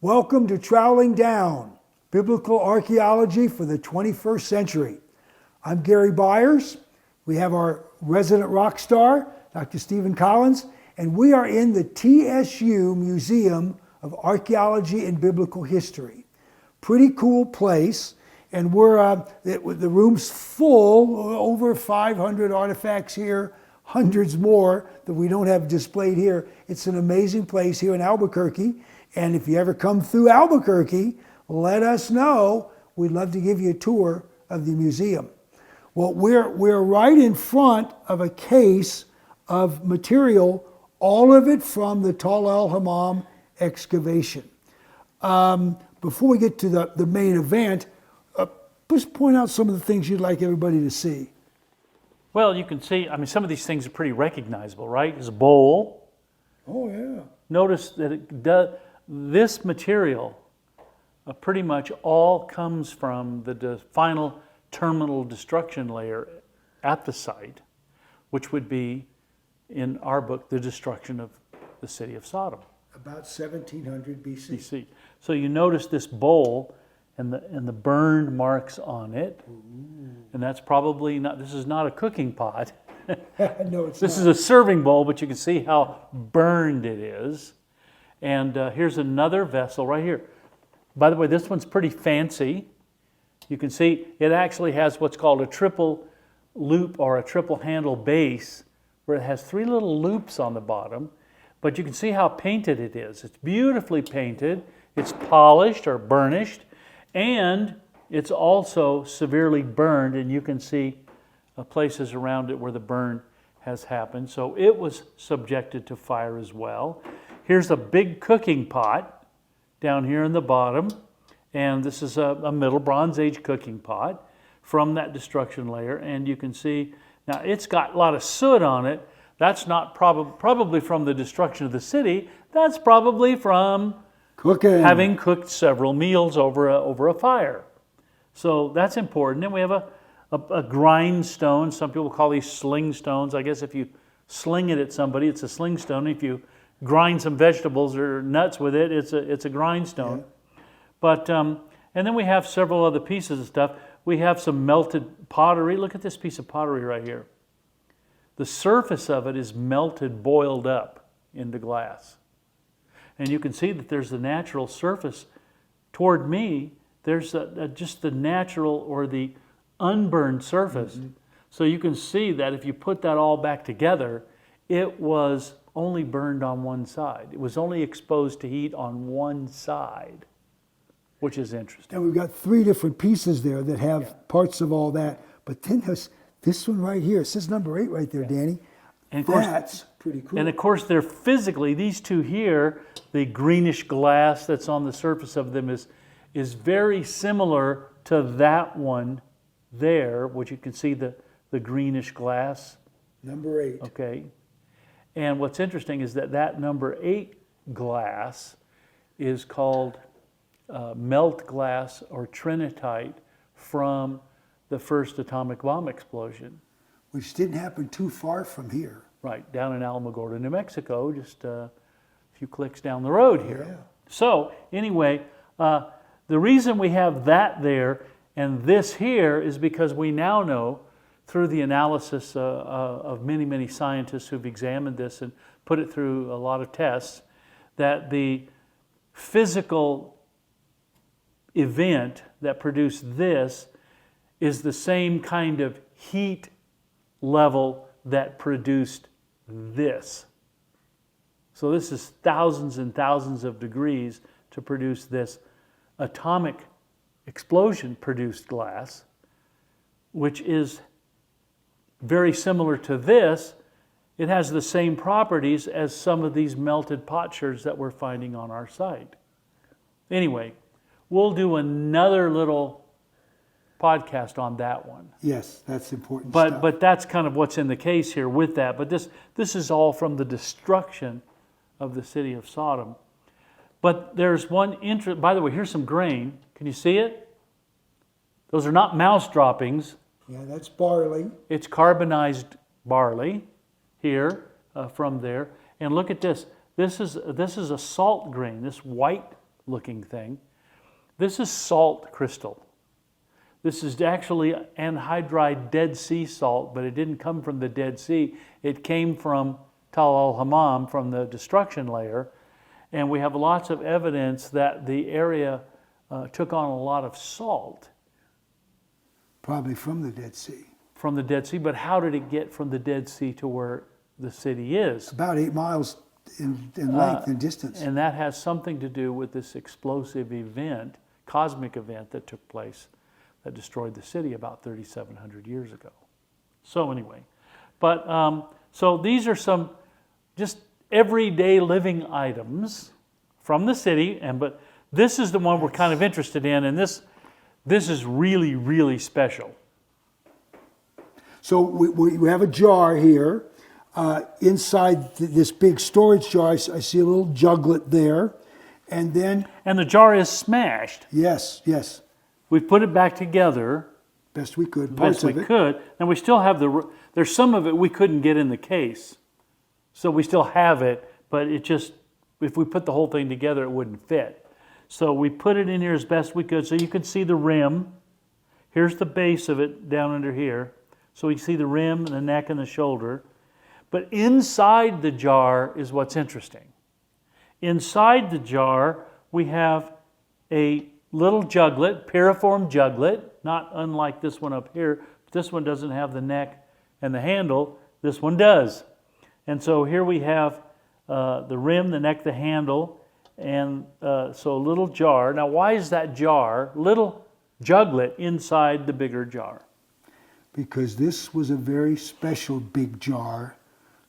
Welcome to Troweling Down, Biblical Archaeology for the 21st Century. I'm Gary Byers. We have our resident rock star, Dr. Stephen Collins, and we are in the TSU Museum of Archaeology and Biblical History. Pretty cool place, and the room's full, over 500 artifacts here, hundreds more that we don't have displayed here. It's an amazing place here in Albuquerque. And if you ever come through Albuquerque, let us know. We'd love to give you a tour of the museum. Well, we're right in front of a case of material, all of it from the Tal el Hammam excavation. Before we get to the main event, just point out some of the things you'd like everybody to see. Well, you can see, some of these things are pretty recognizable, right? There's a bowl. Oh, yeah. Notice that this material pretty much all comes from the final terminal destruction layer at the site, which would be, in our book, the destruction of the city of Sodom. About 1700 BC. So you notice this bowl and the burn marks on it. Ooh. And that's probably not, this is not a cooking pot. No, it's This not. is a serving bowl, but you can see how burned it is. And here's another vessel right here. By the way, this one's pretty fancy. You can see it actually has what's called a triple loop or a triple handle base, where it has 3 little loops on the bottom. But you can see how painted it is. It's beautifully painted. It's polished or burnished. And it's also severely burned. And you can see places around it where the burn has happened. So it was subjected to fire as well. Here's a big cooking pot down here in the bottom, and this is a Middle Bronze Age cooking pot from that destruction layer, and you can see, now it's got a lot of soot on it. That's not probably from the destruction of the city. That's probably from cooking, having cooked several meals over a fire. So that's important. Then we have a grindstone. Some people call these sling stones. I guess if you sling it at somebody, it's a sling stone. If you grind some vegetables or nuts with it, it's a grindstone. Yeah. But and then we have several other pieces of stuff. We have some melted pottery. Look at this piece of pottery right here. The surface of it is melted, boiled up into glass. And you can see that there's the natural surface. Toward me, there's just the natural or the unburned surface. Mm-hmm. So you can see that if you put that all back together, it was only burned on one side. It was only exposed to heat on one side, which is interesting. And we've got 3 different pieces there that have parts of all that. But then there's this one right here. It says number 8 right there, Danny. And of course, that's pretty cool. And of course, they're physically, these 2 here, the greenish glass that's on the surface of them is very similar to that one there, which you can see the greenish glass. Number 8. Okay. And what's interesting is that number 8 glass is called melt glass or trinitite from the first atomic bomb explosion. Which didn't happen too far from here. Right, down in Alamogordo, New Mexico, just a few clicks down the road here. Yeah. So anyway, the reason we have that there and this here is because we now know, through the analysis of many, many scientists who've examined this and put it through a lot of tests, that the physical event that produced this is the same kind of heat level that produced this. So this is thousands and thousands of degrees to produce this atomic explosion produced glass, which is very similar to this. It has the same properties as some of these melted potsherds that we're finding on our site. Anyway, we'll do another little podcast on that one. Yes, that's important stuff. But that's kind of what's in the case here with that. But this is all from the destruction of the city of Sodom. But there's one by the way, here's some grain. Can you see it? Those are not mouse droppings. Yeah, that's barley. It's carbonized barley here from there. And look at this. This is a salt grain, this white looking thing. This is salt crystal. This is actually anhydride Dead Sea salt, but it didn't come from the Dead Sea. It came from Tal al-Hammam, from the destruction layer. And we have lots of evidence that the area took on a lot of salt. Probably from the Dead Sea. From the Dead Sea, but how did it get from the Dead Sea to where the city is? About 8 miles in length and distance. And that has something to do with this explosive event, cosmic event that took place that destroyed the city about 3,700 years ago. So anyway, but so these are some just everyday living items from the city, but this is the one we're kind of interested in, and this is really, really special. So we have a jar here. Inside this big storage jar, I see a little juglet there. And then... And the jar is smashed. Yes, yes. We put it back together. Best we could. Best we could. And we still have there's some of it we couldn't get in the case. So we still have it, but it just, if we put the whole thing together, it wouldn't fit. So we put it in here as best we could. So you can see the rim. Here's the base of it down under here. So we can see the rim, the neck, and the shoulder. But inside the jar is what's interesting. Inside the jar, we have a little juglet, piriform juglet, not unlike this one up here. This one doesn't have the neck and the handle. This one does. And so here we have the rim, the neck, the handle, and so a little jar. Now, why is that jar, little juglet, inside the bigger jar? Because this was a very special big jar.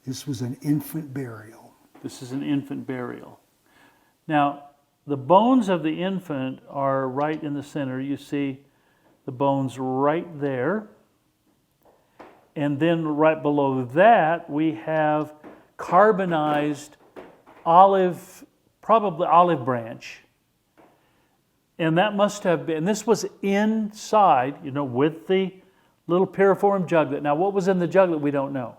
This was an infant burial. This is an infant burial. Now, the bones of the infant are right in the center. You see the bones right there. And then right below that, we have carbonized probably olive branch. And that must have been, this was inside, with the little piriform juglet. Now, what was in the juglet, we don't know.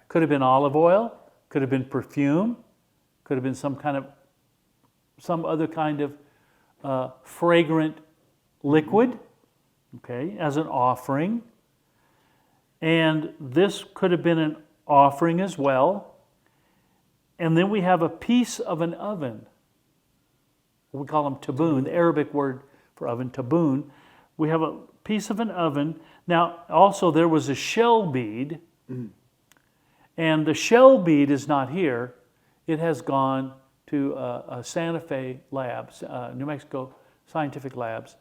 Could have been olive oil, could have been perfume, could have been some other kind of fragrant liquid, okay, as an offering. And this could have been an offering as well. And then we have a piece of an oven. We call them taboon, the Arabic word for oven, taboon. We have a piece of an oven. Now, also there was a shell bead. And the shell bead is not here. It has gone to Santa Fe Labs, New Mexico Scientific Labs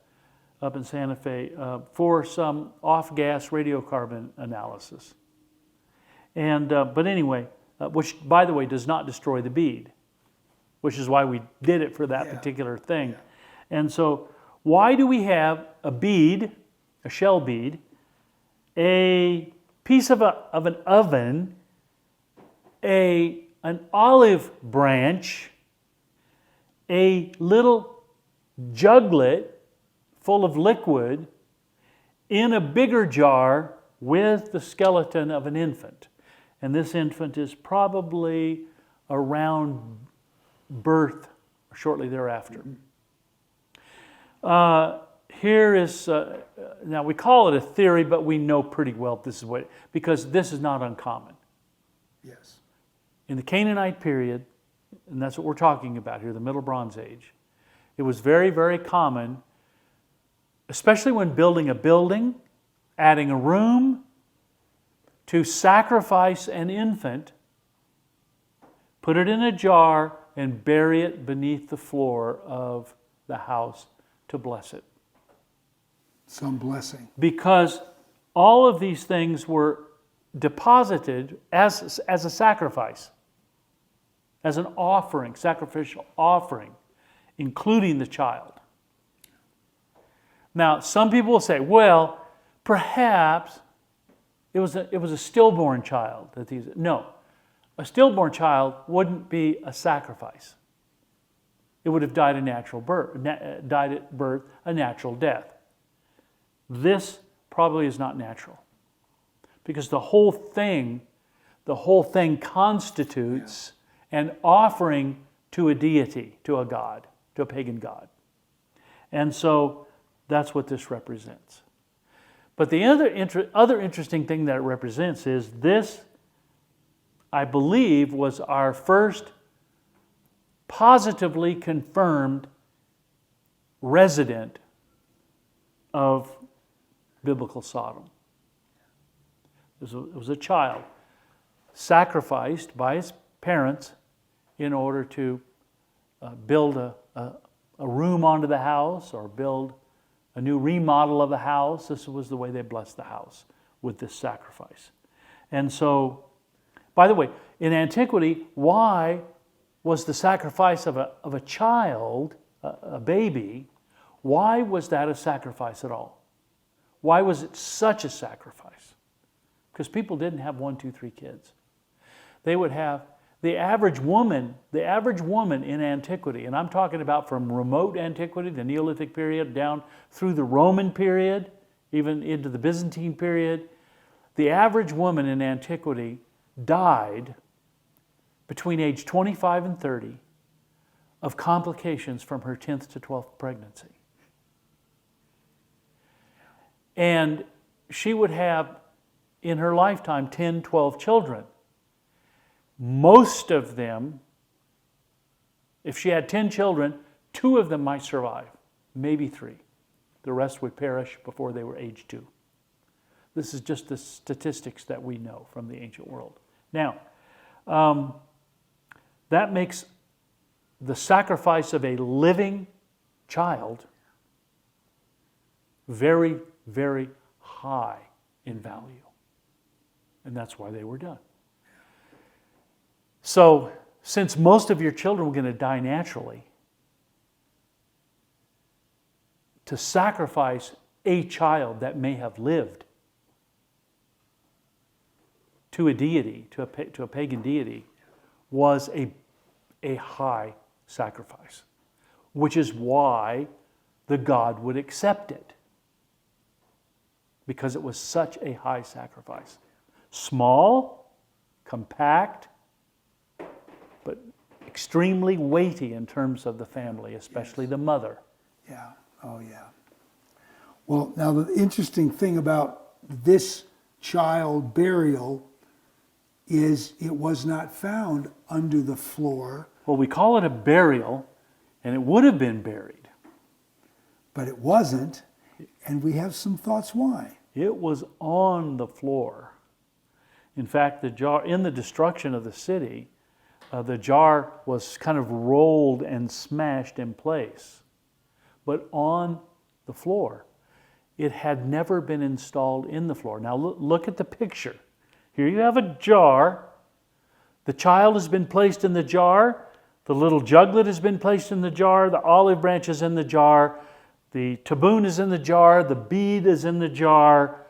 up in Santa Fe for some off-gas radiocarbon analysis. And but anyway, which, by the way, does not destroy the bead, which is why we did it for that particular thing. Yeah. And so why do we have a bead, a shell bead, a piece of an oven, an olive branch, a little juglet full of liquid in a bigger jar with the skeleton of an infant? And this infant is probably around birth or shortly thereafter. Here is, now we call it a theory, but we know pretty well this is what, because this is not uncommon. Yes. In the Canaanite period, and that's what we're talking about here, the Middle Bronze Age, it was very, very common, especially when building a building, adding a room, to sacrifice an infant, put it in a jar, and bury it beneath the floor of the house to bless it. Some blessing. Because all of these things were deposited as a sacrifice, as an offering, sacrificial offering, including the child. Now, some people will say, well, perhaps it was a stillborn child that these. No, a stillborn child wouldn't be a sacrifice. It would have died a natural birth, died at birth a natural death. This probably is not natural, because the whole thing constitutes an offering to a deity, to a god. to a pagan god. And so that's what this represents. But the other interesting thing that it represents is this, I believe, was our first positively confirmed resident of biblical Sodom. It was a child sacrificed by his parents in order to build a room onto the house or build a new remodel of the house. This was the way they blessed the house, with this sacrifice. And so, by the way, in antiquity, why was the sacrifice of a child, a baby, why was that a sacrifice at all? Why was it such a sacrifice? Because people didn't have 1, 2, 3 kids. They would have the average woman in antiquity, and I'm talking about from remote antiquity, the Neolithic period, down through the Roman period, even into the Byzantine period, the average woman in antiquity died between age 25 and 30 of complications from her 10th to 12th pregnancy. And she would have, in her lifetime, 10, 12 children. Most of them, if she had 10 children, 2 of them might survive, maybe 3. The rest would perish before they were age 2. This is just the statistics that we know from the ancient world. Now, that makes the sacrifice of a living child very, very high in value. And that's why they were done. So, since most of your children were going to die naturally, to sacrifice a child that may have lived to a deity, to a pagan deity, was a high sacrifice, which is why the god would accept it, because it was such a high sacrifice. Small, compact, but extremely weighty in terms of the family, especially the mother. Yeah, oh yeah. Well, now the interesting thing about this child burial is it was not found under the floor. Well, we call it a burial, and it would have been buried. But it wasn't, and we have some thoughts why. It was on the floor. In fact, the jar, in the destruction of the city, the jar was kind of rolled and smashed in place. But on the floor, it had never been installed in the floor. Now look at the picture. Here you have a jar. The child has been placed in the jar. The little juglet has been placed in the jar. The olive branch is in the jar. The tabboon is in the jar. The bead is in the jar.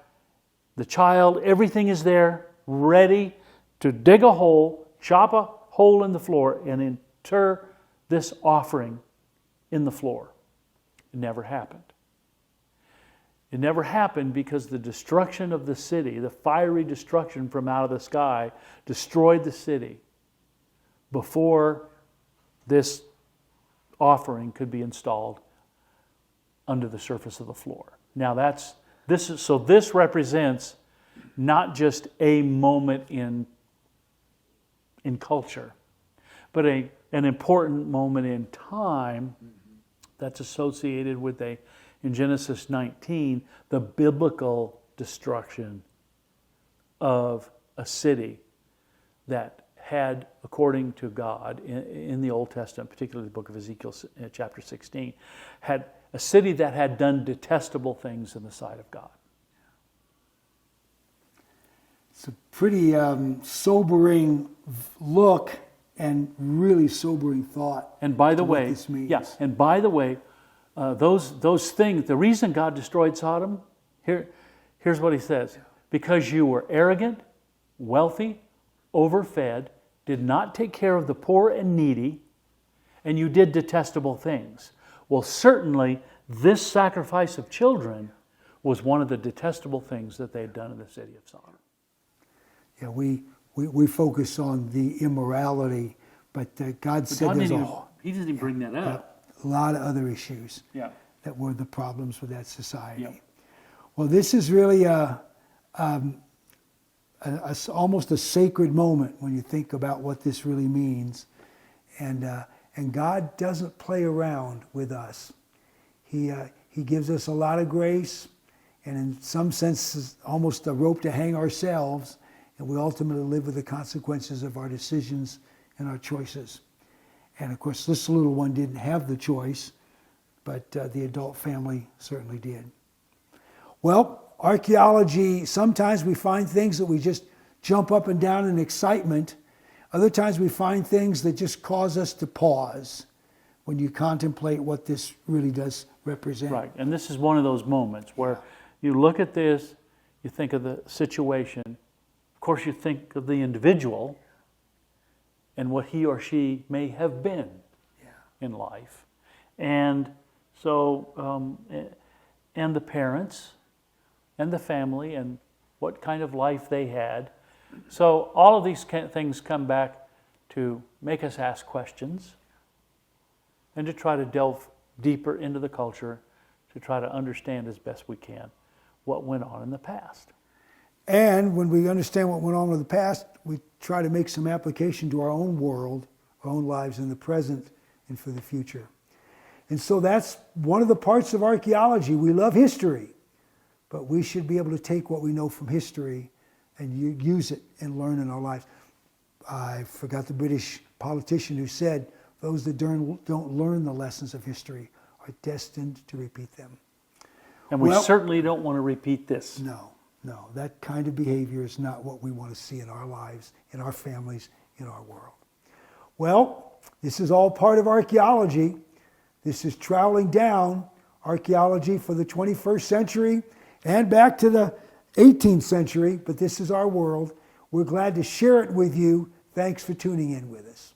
The child, everything is there, ready to dig a hole, chop a hole in the floor, and inter this offering in the floor. It never happened. It never happened because the destruction of the city, the fiery destruction from out of the sky, destroyed the city before this offering could be installed under the surface of the floor. Now this represents not just a moment in culture, but an important moment in time that's associated with in Genesis 19, the biblical destruction of a city that had, according to God, in the Old Testament, particularly the book of Ezekiel, chapter 16, had a city that had done detestable things in the sight of God. It's a pretty sobering look and really sobering thought. And by the way, this means. yes. And by the way, those things. The reason God destroyed Sodom, here's what He says: because you were arrogant, wealthy, overfed, did not take care of the poor and needy, and you did detestable things. Well, certainly this sacrifice of children was one of the detestable things that they had done in the city of Sodom. Yeah, we focus on the immorality, but God said there's He didn't even bring that up. a lot of other issues Yeah. that were the problems with that society. Yep. Well, this is really almost a sacred moment when you think about what this really means. And God doesn't play around with us. He gives us a lot of grace, and in some sense, almost a rope to hang ourselves, and we ultimately live with the consequences of our decisions and our choices. And of course, this little one didn't have the choice, but the adult family certainly did. Well, archaeology, sometimes we find things that we just jump up and down in excitement. Other times we find things that just cause us to pause when you contemplate what this really does represent. Right, and this is one of those moments where you look at this, you think of the situation, of course you think of the individual and what he or she may have been in life. And so, and the parents and the family and what kind of life they had. So all of these things come back to make us ask questions and to try to delve deeper into the culture, to try to understand as best we can what went on in the past. And when we understand what went on in the past, we try to make some application to our own world, our own lives in the present and for the future. And so that's one of the parts of archaeology. We love history, but we should be able to take what we know from history and use it and learn in our lives. I forgot the British politician who said, those that don't learn the lessons of history are destined to repeat them. And we certainly don't want to repeat this. No, that kind of behavior is not what we want to see in our lives, in our families, in our world. Well, this is all part of archaeology. This is Troweling Down, archaeology for the 21st century and back to the 18th century, but this is our world. We're glad to share it with you. Thanks for tuning in with us.